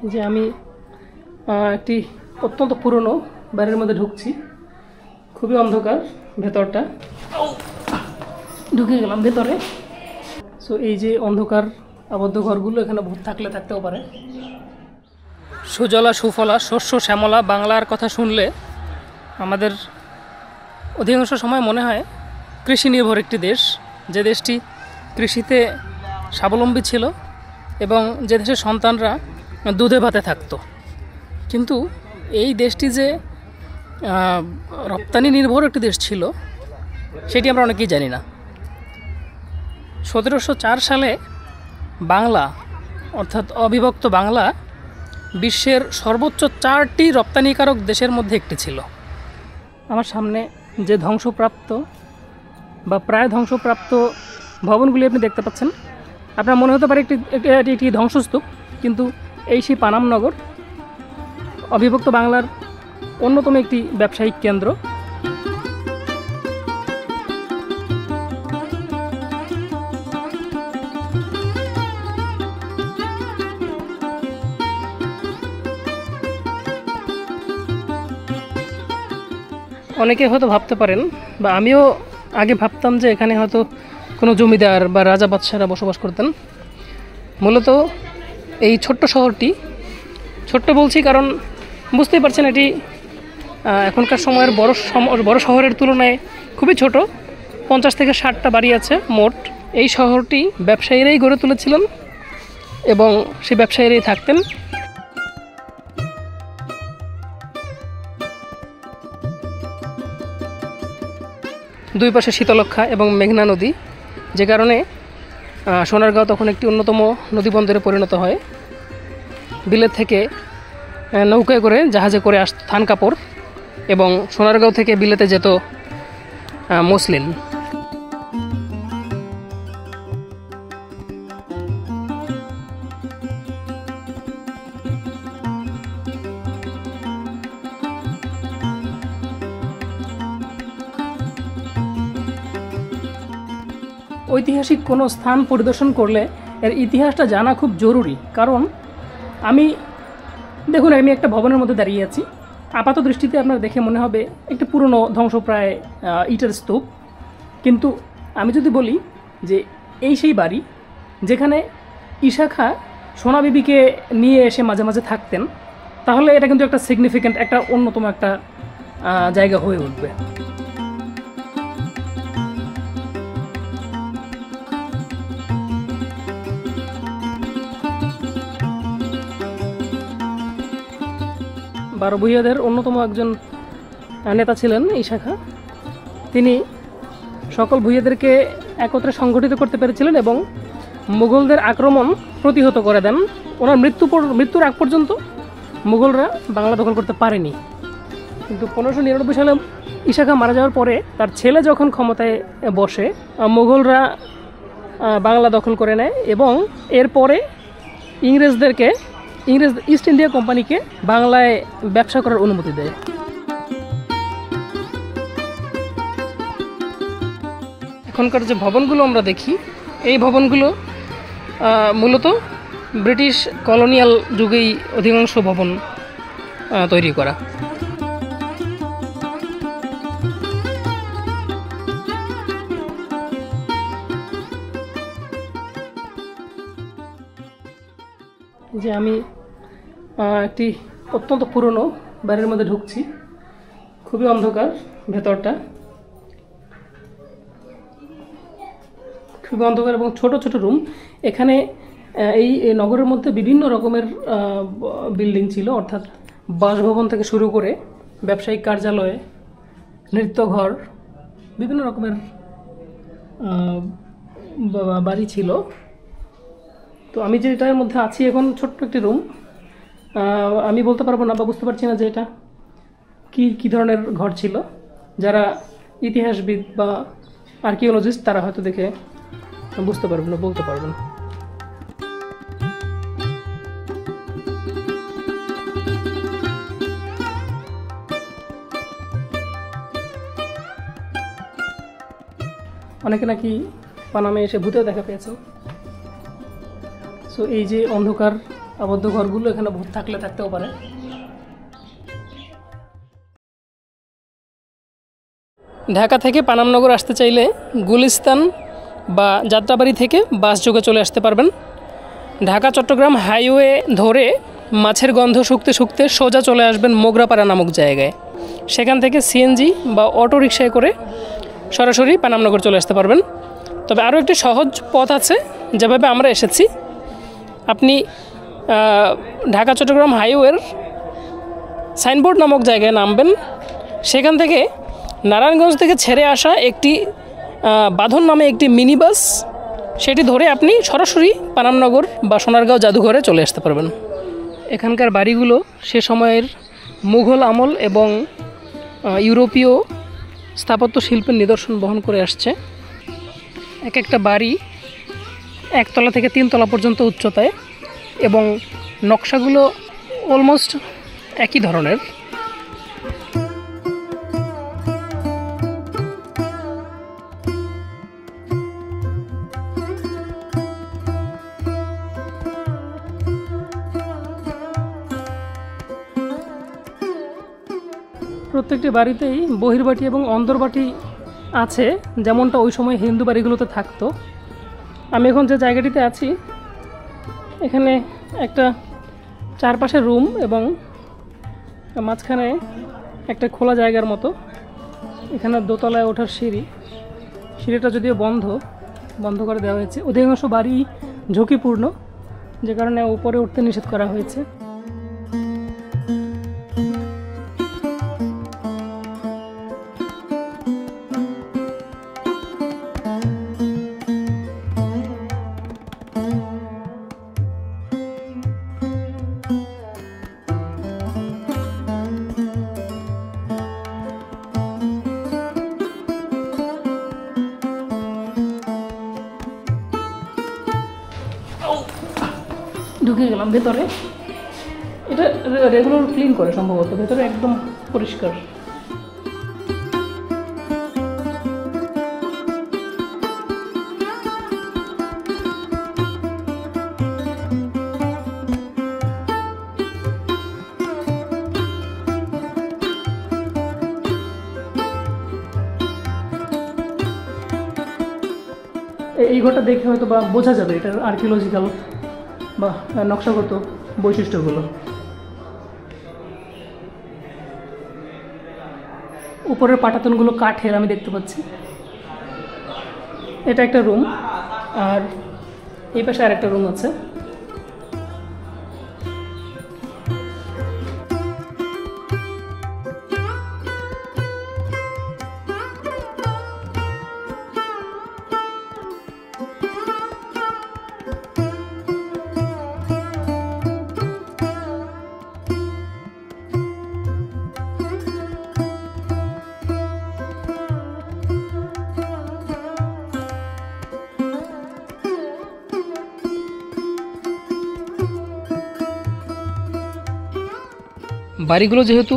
যে আমি একটি অত্যন্ত পুরনো বাড়ির মধ্যে ঢুকছি। খুবই অন্ধকার ভেতরটা, ঢুকে গেলাম ভেতরে। সো এই যে অন্ধকার আবদ্ধ ঘরগুলো, এখানে ভূত থাকলে থাকতেও পারে। সুজলা সুফলা শস্য শ্যামলা বাংলার কথা শুনলে আমাদের অধিকাংশ সময় মনে হয় কৃষি নির্ভর একটি দেশ, যে দেশটি কৃষিতে স্বাবলম্বী ছিল এবং যে দেশের সন্তানরা দুধে ভাতে থাকতো। কিন্তু এই দেশটি যে রপ্তানি নির্ভর একটি দেশ ছিল সেটি আমরা অনেকেই জানি না। 1704 সালে বাংলা অর্থাৎ অবিভক্ত বাংলা বিশ্বের সর্বোচ্চ 4টি রপ্তানিকারক দেশের মধ্যে একটি ছিল। আমার সামনে যে ধ্বংসপ্রাপ্ত বা প্রায় ধ্বংসপ্রাপ্ত ভবনগুলি আপনি দেখতে পাচ্ছেন, আপনার মনে হতে পারে একটি ধ্বংসস্তূপ, কিন্তু এই সেই পানাম নগর, অবিভক্ত বাংলার অন্যতম একটি ব্যবসায়িক কেন্দ্র। অনেকে হয়তো ভাবতে পারেন, বা আমিও আগে ভাবতাম যে এখানে হয়তো কোনো জমিদার বা রাজা বাদশাহরা বসবাস করতেন। মূলত এই ছোট্ট শহরটি, ছোট্ট বলছি কারণ বুঝতেই পারছেন এটি এখনকার সময়ের বড় শহরের তুলনায় খুবই ছোট। 50 থেকে 60টা বাড়ি আছে মোট। এই শহরটি ব্যবসায়ীরাই গড়ে তুলেছিলেন এবং সেই ব্যবসায়ীরাই থাকতেন। দুই পাশে শীতলক্ষা এবং মেঘনা নদী, যে কারণে সোনারগাঁও তখন একটি অন্যতম নদীবন্দরে পরিণত হয়। বিলেত থেকে নৌকায় করে, জাহাজে করে আসত থান কাপড় এবং সোনারগাঁও থেকে বিলেতে যেত মসলিন। ঐতিহাসিক কোনো স্থান পরিদর্শন করলে এর ইতিহাসটা জানা খুব জরুরি। কারণ দেখুন, আমি একটা ভবনের মধ্যে দাঁড়িয়ে আছি। আপাত দৃষ্টিতে আপনার দেখে মনে হবে একটি পুরনো ধ্বংসপ্রায় ইটের স্তূপ, কিন্তু আমি যদি বলি যে এই সেই বাড়ি যেখানে ঈশা খাঁ সোনা বিবিকে নিয়ে এসে মাঝে মাঝে থাকতেন, তাহলে এটা কিন্তু একটা সিগনিফিক্যান্ট, একটা অন্যতম একটা জায়গা হয়ে উঠবে। বারো ভূঁইয়াদের অন্যতম একজন নেতা ছিলেন ঈশা খাঁ। তিনি সকল ভূঁইয়াদেরকে একত্রে সংগঠিত করতে পেরেছিলেন এবং মুঘলদের আক্রমণ প্রতিহত করে দেন। ওনার মৃত্যুর আগ পর্যন্ত মুঘলরা বাংলা দখল করতে পারেনি। কিন্তু 1599 সালে ঈশা খাঁ মারা যাওয়ার পরে তার ছেলে যখন ক্ষমতায় বসে, মুঘলরা বাংলা দখল করে নেয় এবং এরপরে ইংরেজ ইস্ট ইন্ডিয়া কোম্পানিকে বাংলায় ব্যবসা করার অনুমতি দেয়। এখনকার যে ভবনগুলো আমরা দেখি, এই ভবনগুলো মূলত ব্রিটিশ কলোনিয়াল যুগেই অধিকাংশ ভবন তৈরি করা। যে আমি একটি অত্যন্ত পুরনো বাড়ির মধ্যে ঢুকছি। খুবই অন্ধকার ভেতরটা, খুবই অন্ধকার এবং ছোট ছোট রুম। এখানে এই নগরের মধ্যে বিভিন্ন রকমের বিল্ডিং ছিল, অর্থাৎ বাসভবন থেকে শুরু করে ব্যবসায়িক কার্যালয়, নৃত্যঘর, বিভিন্ন রকমের বাড়ি ছিল। তো আমি যেটার মধ্যে আছি এখন, ছোট্ট একটি রুম। আমি বলতে পারবো না বা বুঝতে পারছি না যে এটা কী ধরনের ঘর ছিল। যারা ইতিহাসবিদ বা আর্কিওলজিস্ট তারা হয়তো দেখে বুঝতে পারবেন না, বলতে পারবেন। অনেকে নাকি পানামে এসে ভূতেও দেখা পেয়েছেন। সো এই যে অন্ধকার আবদ্ধ ঘরগুলো এখানে ভূত থাকলে থাকতেও পারে। ঢাকা থেকে পানামনগর আসতে চাইলে গুলিস্তান বা যাত্রাবাড়ি থেকে বাস যোগে চলে আসতে পারবেন। ঢাকা চট্টগ্রাম হাইওয়ে ধরে মাছের গন্ধ শুকতে শুকতে সোজা চলে আসবেন মোগরাপাড়া নামক জায়গায়। সেখান থেকে সিএনজি বা অটো রিকশায় করে সরাসরি পানামনগর চলে আসতে পারবেন। তবে আরও একটি সহজ পথ আছে, যেভাবে আমরা এসেছি। আপনি ঢাকা চট্টগ্রাম হাইওয়ের সাইনবোর্ড নামক জায়গায় নামবেন। সেখান থেকে নারায়ণগঞ্জ থেকে ছেড়ে আসা একটি বাঁধন নামে একটি মিনি বাস, সেটি ধরে আপনি সরাসরি পানামনগর বা সোনারগাঁও জাদুঘরে চলে আসতে পারবেন। এখানকার বাড়িগুলো সে সময়ের মুঘল আমল এবং ইউরোপীয় স্থাপত্য শিল্পের নিদর্শন বহন করে আসছে। এক একটা বাড়ি 1 তলা থেকে 3 তলা পর্যন্ত উচ্চতায়, এবং নকশাগুলো অলমোস্ট একই ধরনের। প্রত্যেকটি বাড়িতেই বহির্বাটি এবং অন্দরবাটি আছে, যেমনটা ওই সময় হিন্দু বাড়িগুলোতে থাকতো। আমি এখন যে জায়গাটিতে আছি, এখানে একটা চারপাশে রুম এবং মাঝখানে একটা খোলা জায়গার মতো। এখানে দোতলায় ওঠার সিঁড়িটা যদিও বন্ধ করে দেওয়া হয়েছে। অধিকাংশ বাড়ি ঝুঁকিপূর্ণ, যে কারণে উপরে উঠতে নিষেধ করা হয়েছে। ঢুকে গেলাম ভেতরে। এটা রেগুলার ক্লিন করে সম্ভবত, ভেতরে একদম পরিষ্কার। এই ঘরটা দেখে হয়তো বা বোঝা যাবে এটার আর্কিওলজিক্যাল বা নকশাগত বৈশিষ্ট্যগুলো। উপরের পাটাতনগুলো কাঠের আমি দেখতে পাচ্ছি। এটা একটা রুম, আর এই পাশে আর একটা রুম আছে। বাড়িগুলো যেহেতু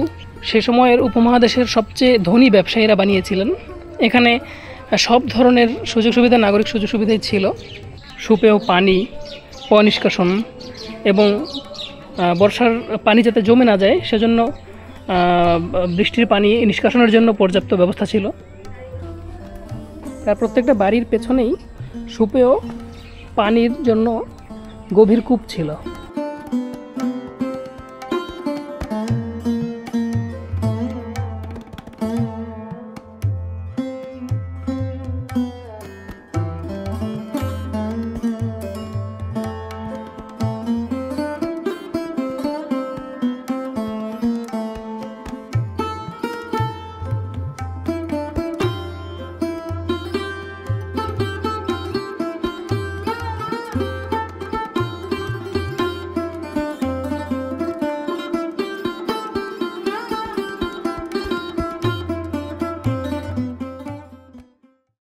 সে সময়ের উপমহাদেশের সবচেয়ে ধনী ব্যবসায়ীরা বানিয়েছিলেন, এখানে সব ধরনের সুযোগ সুবিধা, নাগরিক সুযোগ সুবিধাই ছিল। সুপেয় পানি, পয়ঃনিষ্কাশন এবং বর্ষার পানি যাতে জমে না যায় সেজন্য বৃষ্টির পানি নিষ্কাশনের জন্য পর্যাপ্ত ব্যবস্থা ছিল। তার প্রত্যেকটা বাড়ির পেছনেই সুপেয় পানির জন্য গভীর কূপ ছিল।